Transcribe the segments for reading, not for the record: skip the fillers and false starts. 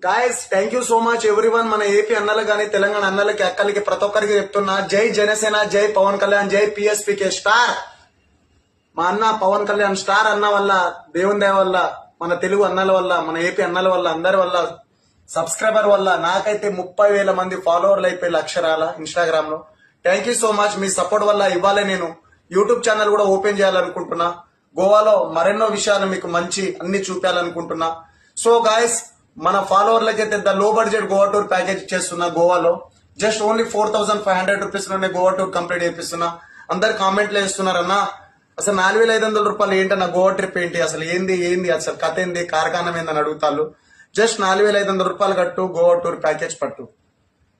Guys thank you so much everyone. మన AP అన్నలు గానీ తెలంగాణ అన్నలకి అక్కలకి ప్రతి ఒక్కరికి చెప్తున్నా, జై జనసేన, జై పవన్ కళ్యాణ్, జై పిఎస్పీకే స్టార్. మా అన్న పవన్ కళ్యాణ్ స్టార్ అన్న వల్ల, దేవుని దయ వల్ల, మన తెలుగు అన్నల వల్ల, మన ఏపీ అన్నల వల్ల, అందరి వల్ల, సబ్స్క్రైబర్ వల్ల నాకైతే 30,000 మంది ఫాలోవర్లు అయిపోయి అక్షరాల ఇన్స్టాగ్రామ్ లో. Thank you so much. Me support వల్ల ఇవాళ నేను యూట్యూబ్ ఛానల్ కూడా ఓపెన్ చేయాలనుకుంటున్నా. గోవాలో మరెన్నో విషయాలు మీకు మంచి అన్ని చూపించాలనుకుంటున్నా. సో గాయస్, మన ఫాలోవర్లకైతే లో బడ్జెట్ గోవా టూర్ ప్యాకేజ్ ఇచ్చేస్తున్నా. గోవాలో జస్ట్ ఓన్లీ 4,500 రూపీస్ లోనే గోవా టూర్ కంప్లీట్ చేపిస్తున్నా. అందరు కామెంట్లు వేస్తున్నారన్నా, అసలు 4,500 రూపాయలు ఏంటన్నా గోవా ట్రిప్ ఏంటి, అసలు ఏంది అసలు కథ ఏంది, కారకారణం ఏందని అడుగుతారు. జస్ట్ 4,500 రూపాయలు కట్టు, గోవా టూర్ ప్యాకేజ్ పట్టు.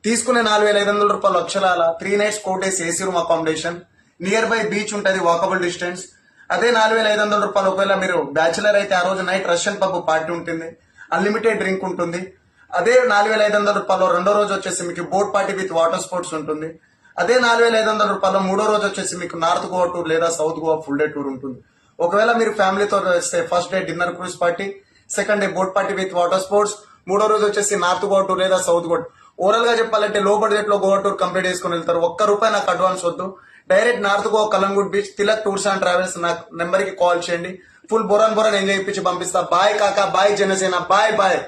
తీసుకునే 4,500 రూపాయలు అక్షరాల 3 nights కోటేసి AC room accommodation, near by beach ఉంటది, వాకబుల్ డిస్టెన్స్. అదే 4,500 రూపాయలు ఒకవేళ మీరు బ్యాచులర్ అయితే ఆ రోజు నైట్ రష్యన్ పబ్ పార్టీ ఉంటుంది, అన్లిమిటెడ్ డ్రింక్ ఉంటుంది. అదే 4,500 రూపాయలు రెండో రోజు వచ్చేసి మీకు boat party with water sports ఉంటుంది. అదే 4,500 రూపాయలు మూడో రోజు వచ్చేసి మీకు నార్త్ గోవా టూర్ లేదా south Goa full day tour ఉంటుంది. ఒకవేళ మీరు ఫ్యామిలీతో వస్తే first day dinner cruise party, second day boat party with water sports, మూడో రోజు వచ్చేసి నార్త్ గోవా టూర్ లేదా సౌత్ గోవా. ఓవరాల్ గా చెప్పాలంటే లో బడ్జెట్ లో గోవా టూర్ కంప్లీట్ చేసుకుని వెళ్తారు. ₹1 నాకు అడ్వాన్స్ వద్దు. Direct north Goa Calangute beach Tilak tours and travels నాకు నెంబర్ కి కాల్ చేయండి. ఫుల్ బొరాన్ ఎంజాయ్ ఇప్పించి పంపిస్తా. బాయ్ కాకా, బాయ్ జనసేన, బాయ్ బాయ్.